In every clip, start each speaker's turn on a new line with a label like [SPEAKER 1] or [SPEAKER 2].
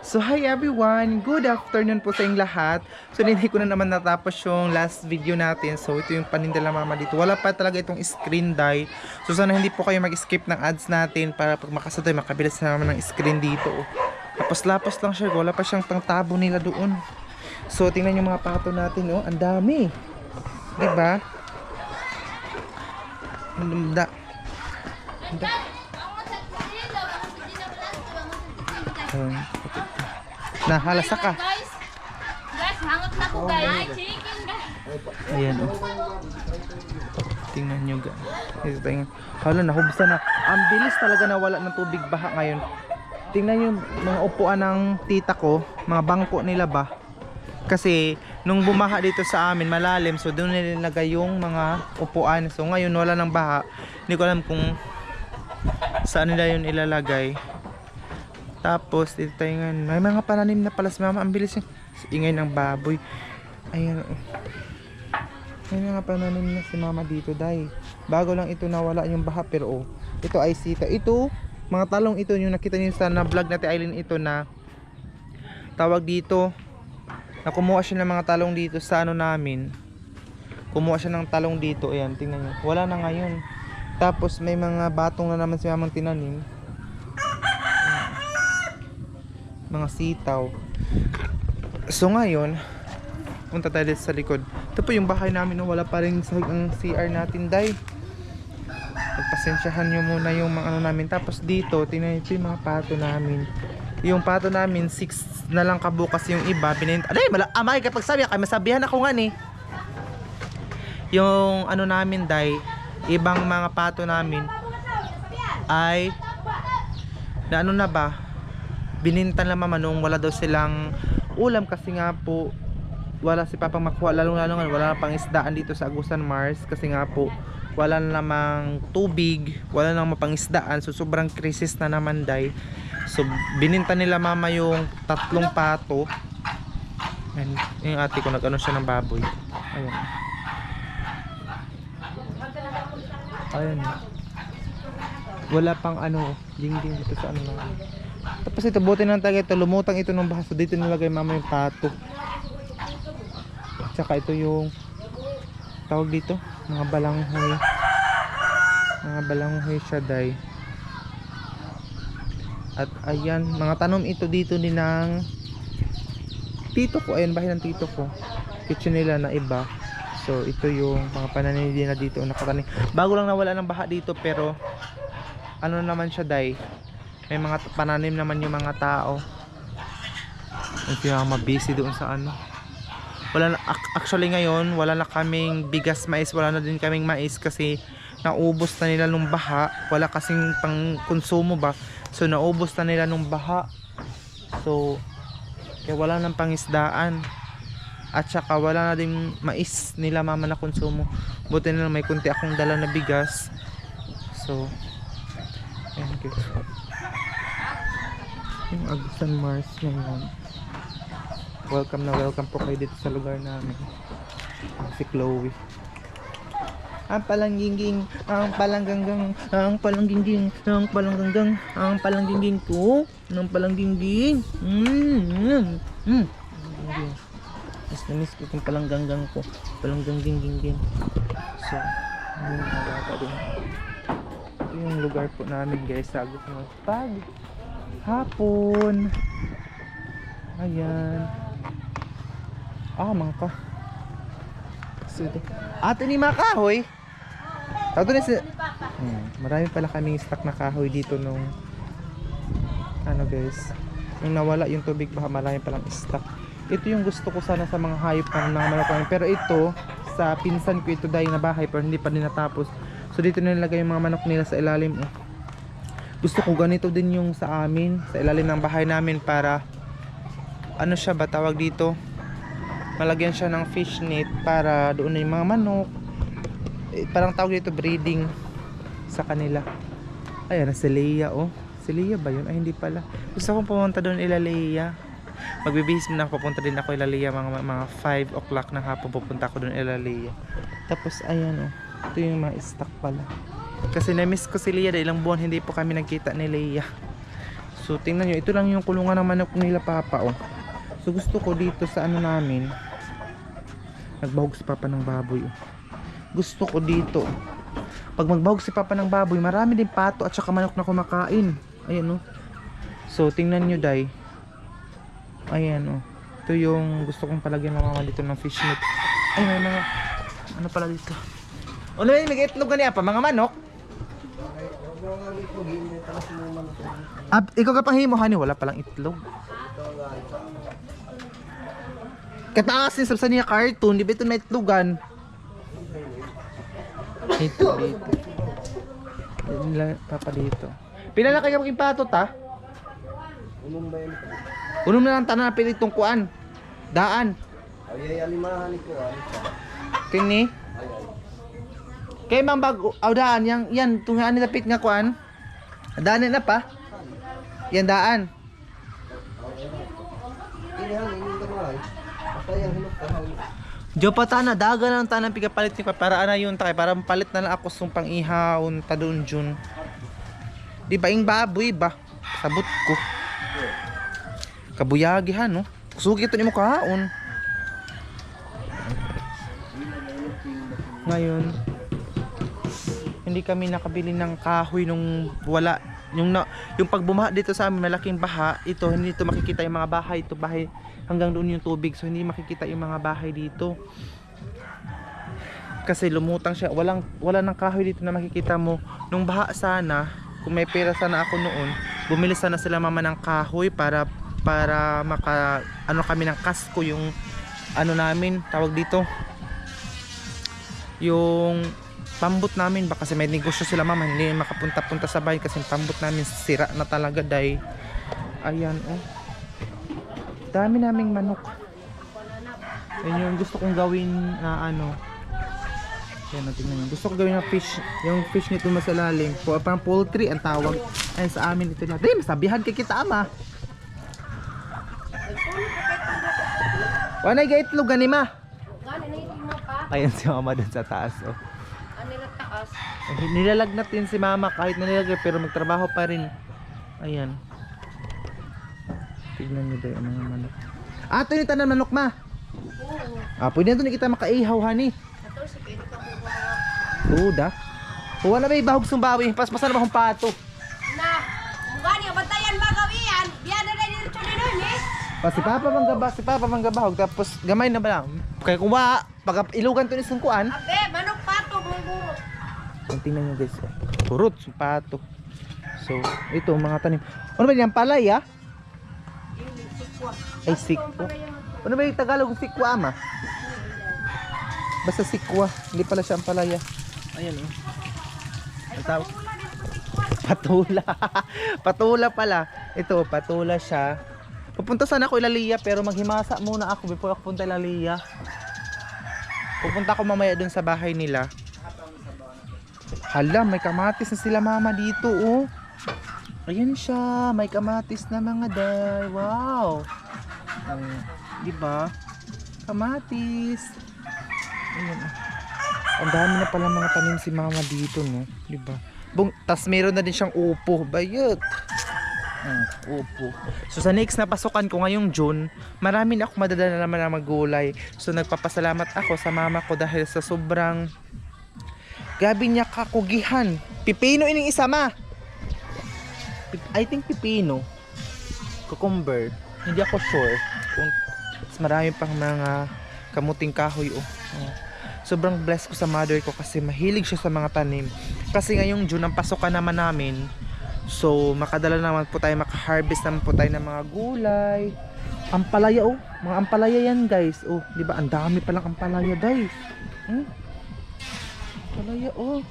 [SPEAKER 1] So hi everyone, good afternoon po sa inyong lahat. So hindi ko na naman natapos yung last video natin. So ito yung paninda ng mama dito. Wala pa talaga itong screen dye. So sana hindi po kayo mag-skip ng ads natin para pag makasaday makabilis na naman ng screen dito. Lapos-lapos lang siya, wala pa siyang pangtabo nila doon. So tingnan yung mga pato natin, oh, ang dami. 'Di ba? Nahalasa ka.
[SPEAKER 2] Guys, hangot na po guys. Chicken guys.
[SPEAKER 1] Ayan, oh. Tingnan nyo guys. Hala, nahubsa na. Ang bilis talaga nawala ng tubig baha ngayon. Tingnan yung mga upuan ng tita ko, mga bangko nila ba. Kasi nung bumaha dito sa amin malalim, so doon nilagay yung mga upuan. So ngayon wala nang baha. Hindi ko alam kung saan nila yun ilalagay. Tapos dito tayo nga, may mga pananim na pala si mama. Ang bilis yung ingay ng baboy. Ayan, may mga pananim na si mama dito dahil bago lang ito nawala yung baha. Pero oh, ito ay sita. Ito, mga talong ito yung nakita niyo sa na vlog natin Aileen, ito na tawag dito na kumuha siya ng mga talong dito sa ano namin. Kumuha siya ng talong dito. Ayan, tingnan niyo. Wala na ngayon. Tapos may mga batong na naman si mamang tinanim. Mga sitaw. So ngayon punta tayo sa likod. Ito po yung bahay namin, no? Wala pa rin sa ang CR natin dahil pagpasensyahan nyo muna yung mga ano namin. Tapos dito tingnan nyo yung mga pato namin. Yung pato namin 6 na lang kabukas, yung iba binenta. Aday, amay kapag sabi kay masabihan ako nga ni. Yung ano namin dahil ibang mga pato namin ay na ano na ba, binintan lang mama nung wala daw silang ulam kasi nga po wala si papang makuha, lalong wala na pang isdaan dito sa Agusan Mars kasi nga po wala na namang tubig, wala na namang pang isdaan, so sobrang krisis na naman day. So binintan nila mama yung 3 pato. And yung ate ko nag-ano siya ng baboy. Ayan. Ayan. Wala pang ano, dingding dito sa ano namin. Tapos ito, buti ng tagay ito, lumutang ito ng baso. Dito nilagay mama yung pato. At saka ito yung tawag dito, mga balanghoy. Mga balanghoy siya day. At ayan, mga tanom ito dito din ng tito ko. Ayan, bahay ng tito ko. Kitchen nila na iba. So ito yung mga pananim na dito nakatanim. Bago lang nawala ng baha dito, pero ano naman siya day, may mga pananim naman yung mga tao. Kaya mabisi doon sa ano. Wala na, actually ngayon wala na kaming bigas, mais, wala na din kaming mais kasi naubos na nila nung baha. Wala kasing pang konsumo ba, so naubos na nila nung baha. So kaya wala nang pangisdaan. At saka wala na din mais nila mama na konsumo. Buti na lang may kunti akong dala na bigas. So ayan guys, yung Agusan Mars ngayon. Welcome na welcome po kayo dito sa lugar namin. Si Chloe. Ang palangging, ang palangganggang, ang palangging, ang palangganggang, ang palangging ko, ang palangging. Mas na-miss ko itong palangganggang ko. Palanggangging. So, yung mga din. Ito yung lugar po namin guys sa Agusan Mars. Pag hapon. Ayan. Mangka. So ito. Ate ni makahoy. Tato ni si marami pala kaming stock na kahoy dito nung ano guys. Nung nawala yung tubig baka marami palang stock. Ito yung gusto ko sana sa mga hayop ng mga manok namin. Pero ito sa pinsan ko ito dahil na bahay pero hindi pa din natapos. So dito nilagay yung mga manok nila sa ilalim. Gusto ko ganito din yung sa amin, sa ilalim ng bahay namin para ano siya ba tawag dito, malagyan siya ng fish net para doon na yung mga manok. Parang tawag dito breeding sa kanila. Ayan na si Leia, oh. Si Leia ba yun? Ay hindi pala. Gusto kong pumunta doon ila Leia. Magbibihis na pupunta din ako ila Leia mga 5 o'clock na hapon pupunta ako doon ila Leia. Tapos ayan, oh. Ito yung mga stock pala. Kasi na-miss ko si Leia dahil ilang buwan hindi po kami nagkita ni Leia. So So tingnan nyo, ito lang yung kulungan ng manok nila papa oh. So gusto ko dito sa ano namin, nagbahog si papa ng baboy oh. Gusto ko dito, pag magbahog si papa ng baboy, marami din pato at saka manok na kumakain. Ayan oh. So tingnan nyo day. Ayan oh. Ito yung gusto kong palagyan ng mga dito ng fish meat. Ay may mga ano pala dito. Ano yun, may itlog ganyan pa mga manok. Ikaw ka pang himo hani, wala palang itlog. Kataas ni sa niya cartoon, di ba ito may itlogan? Ito dito. Nila papa dito. Pila na kayo maging pato ta? Unom na lang tanan pili itong kuan. Daan.
[SPEAKER 3] Ay alimahan ko
[SPEAKER 1] Kini. Kay mang bago daan yan tungaan ni dapit nga kuan. Daan na pa. Yan daan. Jo pa tana daga lang tanang pigapalit ni para ana yun takay para mapalit na lang ako sung pang ihawon ta doon jun. Di ba ing baboy ba? Sabot ko. Kabuyagihan no. Sugi ito ni mo kahaon. Ngayon hindi kami nakabili ng kahoy nung wala yung pagbumaha dito sa amin, malaking baha. Ito hindi ito makikita yung mga bahay, ito bahay hanggang doon yung tubig, so hindi makikita yung mga bahay dito kasi lumutang siya. Wala ng kahoy dito na makikita mo. Nung baha sana, kung may pera sana ako noon, bumili sana sila mama ng kahoy para maka ano kami ng kasko, yung ano namin tawag dito, yung pambot namin ba, kasi may negosyo sila mama, hindi makapunta-punta sa bahay kasi pambot namin sira na talaga day. Ayan oh, dami naming manok. Yan yung gusto kong gawin na ano, yan o, tingnan nyo, gusto ko gawin na fish, yung fish nito masalalim, parang poultry ang tawag. Ayun sa amin ito na, day masabihan kay kita ama. Wanay gaitlog gani ma. Ayan si mama dun sa taas oh. Nilalagnat din si mama kahit nilagay pero magtrabaho pa rin. Ayan. Tignan nyo daw yung mga manok. Ito yung tanan manok ma. Pwede na ito na kita makaihaw hani. Tuda. Wala ba ibahog sung bawi. Paspasan na ba kong pato?
[SPEAKER 2] Na, mukha niya, bantayan ba gawian? Biyan na rin yung tuloy nun eh.
[SPEAKER 1] Si Papa manggabahog tapos gamay na ba lang. Kaya kung pag ilugan to ni sungkuan.
[SPEAKER 2] Abe, manok pato, buro.
[SPEAKER 1] Tingnan nyo guys, kurot, pato. So, ito mga tanim. Ano ba yan? Palay ah? Ay, sikwa. Ano ba yung Tagalog ng sikwa ama? Basta sikwa, hindi pala siya ang palaya. Ayan oh. Ang tawag? Patula. Patula pala. Ito, patula siya. Pupunta sana ako Ilalia pero maghimasa muna ako before ako punta Ilalia. Pupunta ako mamaya dun sa bahay nila. Hala, may kamatis na sila mama dito oh. Ayan siya, may kamatis na mga day. Wow. Diba? Kamatis. Ayan oh. Ang dami na pala mga tanim si mama dito no. Diba? Tas meron na din siyang upo. Bayot. Upo. So sa next na pasukan ko ngayong June, marami na ako madadala naman na maggulay. So nagpapasalamat ako sa mama ko dahil sa sobrang gabi niya kakugihan. Pipino ining isa ma. I think pipino. Cucumber. Hindi ako sure. Marami pang mga kamuting kahoy oh. Sobrang blessed ko sa mother ko kasi mahilig siya sa mga tanim. Kasi ngayong June ang pasukan naman namin. So makadala naman po tayo, maka-harvest naman po tayo ng mga gulay. Ampalaya oh, mga ampalaya yan guys. Oh, di ba? Ang dami pa lang ampalaya guys. Ampalaya oh.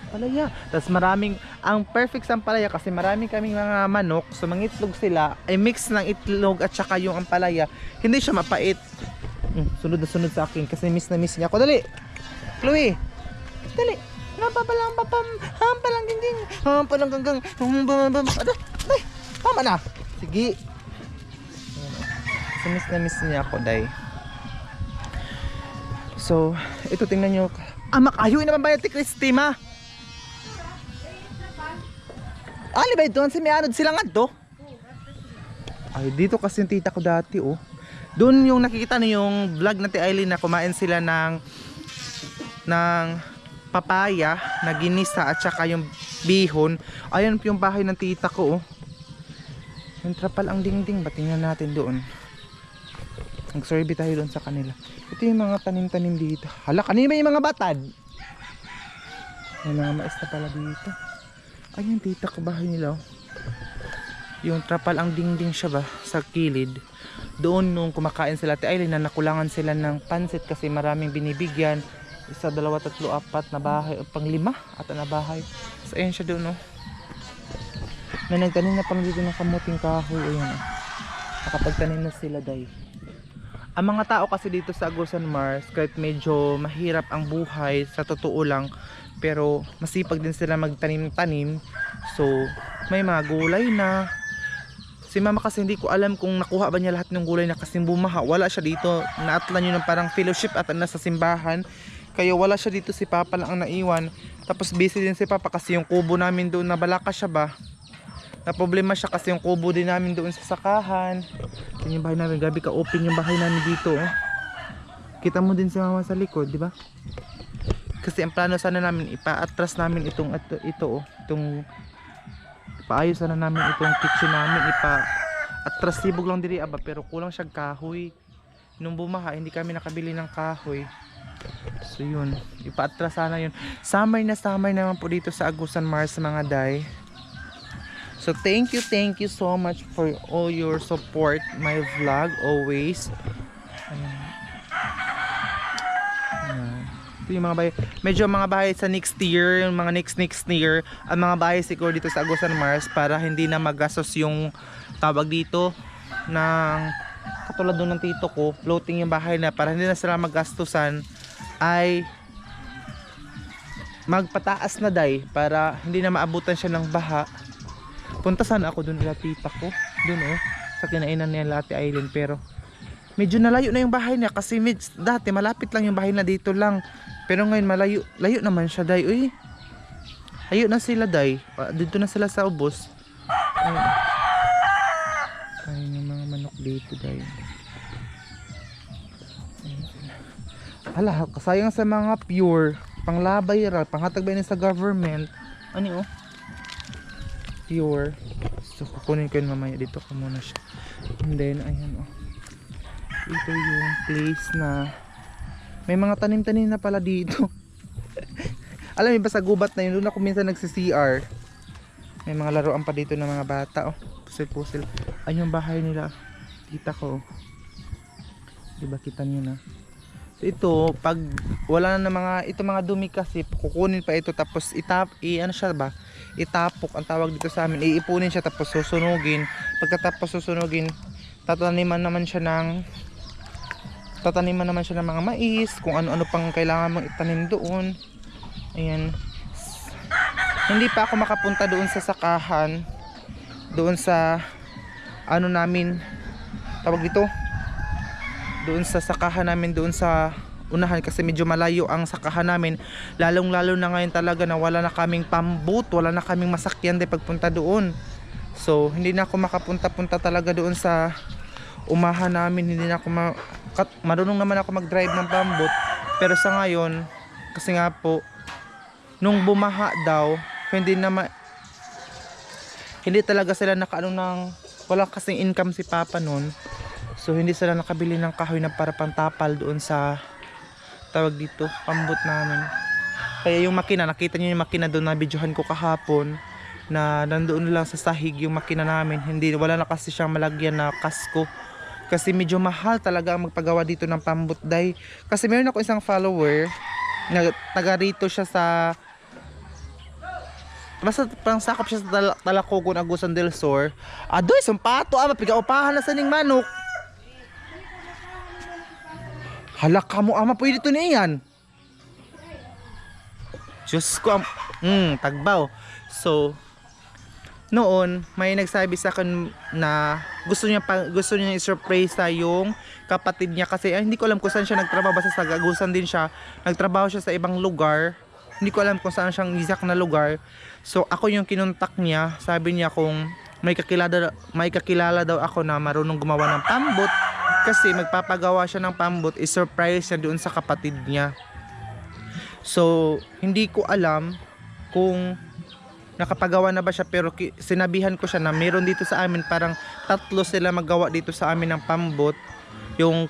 [SPEAKER 1] Ampalaya. Tapos maraming, ang perfect sa ampalaya kasi maraming kaming mga manok. So mangitlog sila, ay mix ng itlog at saka yung ampalaya. Hindi siya mapait. Sunod na sunod sa akin kasi miss na miss niya ako. Dali. Chloe. Dali. Hampalang ginging. Hampalang ganggang. Ay, tama na. Sige. So, miss niya ako, day. So, ito tingnan nyo. Makayoy naman ba yung Christy, ma? Ali ba ito? Si may anod sila nga to? Ay, dito kasi yung tita ko dati, oh. Doon yung nakikita niyo yung vlog na Eileen na kumain sila ng papaya na ginisa at saka yung bihon. Ayan yung bahay ng tita ko, oh. Yung trapal ang dingding, ba tingnan natin doon. Mag-survey tayo doon sa kanila. Ito yung mga tanim-tanim dito. Hala, kanina ba yung mga batad? May mga mais na pala dito. Ayun, tita ko bahay nila, oh. Yung trapal ang dingding siya ba sa kilid. Doon nung kumakain sila Ate Eileen na nakulangan sila ng pansit kasi maraming binibigyan. 1, 2, 3, 4 na bahay, pang 5 at na bahay. So ayun siya doon, oh. May nagtanim na pang dito ng kamuting kahoy. Ayun, oh. Nakapagtanim na sila, day. Ang mga tao kasi dito sa Agusan Mars, kahit medyo mahirap ang buhay sa totoo lang, pero masipag din sila magtanim-tanim. So may mga gulay na. Si mama kasi hindi ko alam kung nakuha ba niya lahat ng gulay na kasing bumaha. Wala siya dito. Naatlan yun ng parang fellowship at nasa simbahan. Kaya wala siya dito, si papa lang ang naiwan. Tapos busy din si papa kasi yung kubo namin doon na balaka siya ba. Na problema siya kasi yung kubo din namin doon sa sakahan. Yan yung bahay namin. Gabi ka open yung bahay namin dito, oh. Kita mo din si mama sa likod, di ba? Kasi ang plano sana namin ipa-atras namin itong ito, oh. Paayos sana namin itong kitchen namin, atras sibog lang diri aba, pero kulang siya kahoy. Nung bumaha hindi kami nakabili ng kahoy. So yun, ipa-atras sana yun. Summer naman po dito sa Agusan Mars, mga day. So thank you so much for all your support my vlog always. Ito yung mga bahay, medyo mga bahay sa next year, yung mga next year, ang mga bahay siguro dito sa Agusan Mars para hindi na magastos yung tawag dito ng katulad doon ng tito ko, floating yung bahay na para hindi na sila magastusan ay magpataas na day para hindi na maabutan siya ng baha. Punta sana ako doon nila tita ko, doon, oh, sa kinainan nila Ate Eileen, pero medyo nalayo na yung bahay niya kasi dati malapit lang yung bahay na dito lang. Pero ngayon layo naman siya, day. Uy. Layo na sila, day. Dito na sila sa ubos. Ayun yung mga manok dito, day. Hala, kasayang sa mga pure. Panglabay ra, panghatag ba yun sa government. Ano, oh? Pure. So kukunin ko yun mamaya. Dito ko muna siya. And then, ayan, oh. Ito yung place na may mga tanim-tanim na pala dito. Alam mo ba sa gubat na yun, doon ako minsan nagsi-CR. May mga laruan pa dito ng mga bata, oh. Pusil-pusil. Ayun yung bahay nila, tita ko. Diba kita niyo na. So ito, pag wala na mga dumi kasi, kukunin pa ito tapos ano siya ba? Itapok ang tawag dito sa amin. Iipunin siya tapos susunugin. Pagkatapos susunugin, tataniman naman siya ng mga mais, kung ano-ano pang kailangan mong itanim doon. Ayan. Hindi pa ako makapunta doon sa sakahan, doon sa ano namin tawag dito, doon sa sakahan namin doon sa unahan kasi medyo malayo ang sakahan namin, lalong lalo na ngayon talaga na wala na kaming pambut, wala na kaming masakyan de pagpunta doon. So hindi na ako makapunta-punta talaga doon sa umahan namin. Hindi na ako marunong naman ako mag-drive ng pambot, pero sa ngayon kasi nga po nung bumaha daw hindi talaga sila nakaano ng, wala kasing income si papa nun, so hindi sila nakabili ng kahoy na para pantapal doon sa tawag dito pambot namin. Kaya yung makina, nakita niyo yung makina doon na videohan ko kahapon na nandoon lang sa sahig yung makina namin, wala na kasi siyang malagyan na kasko. Kasi medyo mahal talaga ang magpagawa dito ng pambot, day. Kasi meron ako isang follower na taga rito siya sa, basta pang sakop siya sa Talacogon, Agusan del Sur. Adoy, sampato, mapiga-upahan na sa ning manok. Hala ka mo, pwede ito niyan. Diyos ko, tagbaw. So noon may nagsabi sa akin na gusto niya i-surprise yung kapatid niya kasi hindi ko alam kung saan siya nagtrabaho, basta sa Agusan din siya nagtrabaho siya sa ibang lugar. hindi ko alam kung saan siyang exact na lugar. So ako yung kinontak niya, sabi niya kung may kakilala daw ako na marunong gumawa ng pambot kasi magpapagawa siya ng pambot, i-surprise niya doon sa kapatid niya. So hindi ko alam kung nakapagawa na ba siya, pero sinabihan ko siya na meron dito sa amin, parang 3 sila magawa dito sa amin ng pambot, yung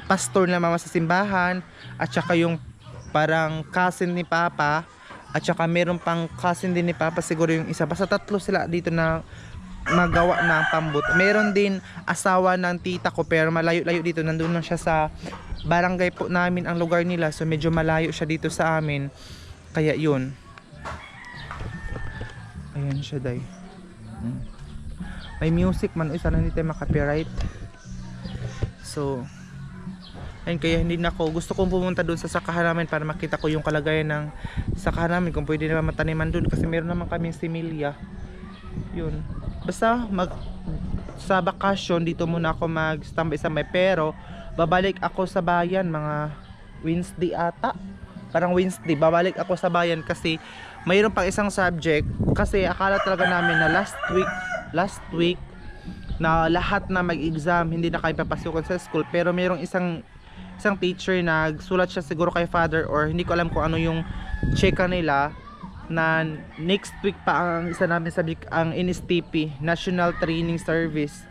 [SPEAKER 1] pastor na mama sa simbahan, at saka yung parang cousin ni Papa, at saka meron pang cousin din ni Papa siguro yung isa. Basta 3 sila dito na magawa ng pambot. Meron din asawa ng tita ko, pero malayo-layo dito, nandun lang siya sa barangay po namin ang lugar nila, so medyo malayo siya dito sa amin, kaya yun. Ayan siya, day. May music man, sana hindi tayo makapiright. So ayun, kaya hindi na ako gusto kong pumunta doon sa sakahan namin para makita ko yung kalagayan ng sakahan namin, kung pwede naman mataniman doon, kasi meron naman kaming similya. Yun, basta sa bakasyon dito muna ako mag-standby, pero babalik ako sa bayan mga Wednesday ata, parang Wednesday babalik ako sa bayan kasi mayroon pang isang subject. Kasi akala talaga namin na last week na lahat na mag-exam hindi na kayo papasukan sa school, pero mayroong isang teacher nagsulat siya siguro kay father, or hindi ko alam kung ano yung checka nila, na next week pa ang isa namin subject, ang NSTP, National Training Service.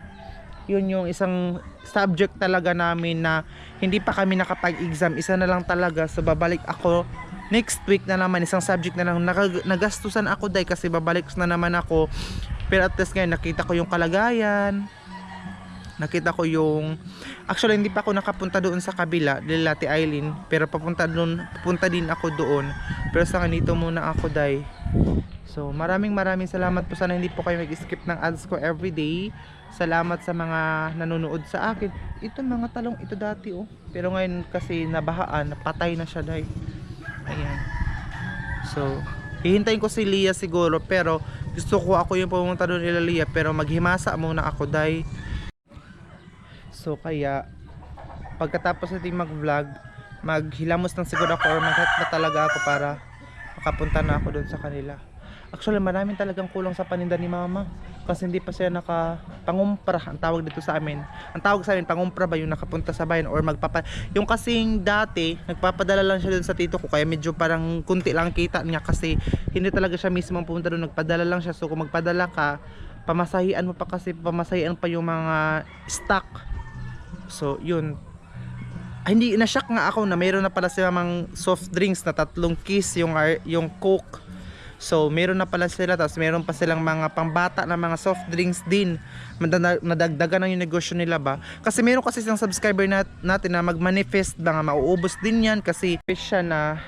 [SPEAKER 1] Yun yung isang subject talaga namin na hindi pa kami nakapag-exam, isa na lang talaga. So babalik ako next week na naman, isang subject na lang. Nagastusan ako dahil kasi babalik na naman ako, pero at least ngayon nakita ko yung kalagayan, nakita ko yung, actually hindi pa ako nakapunta doon sa kabila nila Ate Eileen, pero papunta din ako doon, pero sa ganito muna ako, day. So maraming salamat po, sana hindi po kayo mag-skip ng ads ko everyday. Salamat sa mga nanonood sa akin. Ito mga talong ito dati, oh, pero ngayon kasi nabahaan, napatay na siya, day. Ayan. So hihintayin ko si Lia siguro, pero gusto ko ako yung pumunta doon nila Lia, pero maghimasa muna ako, day. So kaya pagkatapos natin mag-vlog, maghilamos lang siguro ako, or mag-hat na talaga ako para makapunta na ako doon sa kanila. Actually maraming talagang kulang sa paninda ni mama, kasi hindi pa siya nakapangumpra, ang tawag dito sa amin. Ang tawag sa amin pangumpra ba, yung nakapunta sa bayan, or yung kasing dati nagpapadala lang siya doon sa tito ko, kaya medyo parang kunti lang kita niya, kasi hindi talaga siya mismo ang pumunta doon, nagpadala lang siya. So kung magpadala ka, pamasahian mo pa, kasi pamasahian pa yung mga stock. So yun, hindi na-shock nga ako na mayroon na pala silang soft drinks na 3 case, yung Coke. So meron na pala sila, tapos meron pa silang mga pangbata na mga soft drinks din. Madagdagan na yung negosyo nila ba, kasi meron kasi isang subscriber natin na mag-manifest ba nga mauubos din yan, kasi siya na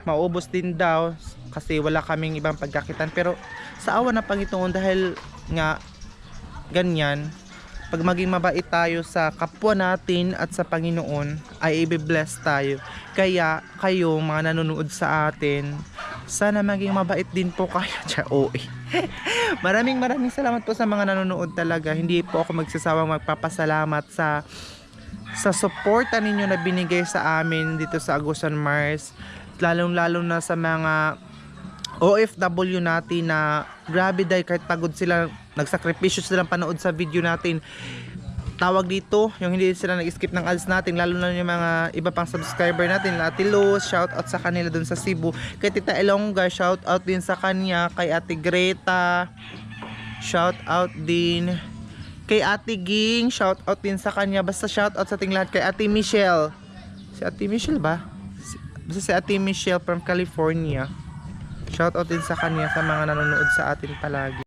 [SPEAKER 1] mauubos din daw kasi wala kaming ibang pagkakitan. Pero sa awa ng Panginoon, dahil nga ganyan, pag maging mabait tayo sa kapwa natin at sa Panginoon, ay i-bless tayo. Kaya kayo mga nanonood sa atin, sana maging mabait din po kayo. Maraming salamat po sa mga nanonood talaga. Hindi po ako magsasawang magpapasalamat sa suporta ninyo na binigay sa amin dito sa Agusan Mars, lalong na sa mga OFW natin na grabe, dahil kahit pagod sila, nagsakripisyo silang panood sa video natin. Tawag dito, yung hindi sila nag-skip ng ads natin, lalo na yung mga iba pang subscriber natin. Ate Luz, shout out sa kanila dun sa Cebu. Kay Tita Elonga, shout out din sa kanya. Kay Ate Greta, shout out din. Kay Ate Ging, shout out din sa kanya. Basta shout out sa ating lahat. Kay Ate Michelle, si Ate Michelle ba? Basta si Ate Michelle from California, shout out din sa kanya, sa mga nanonood sa atin palagi.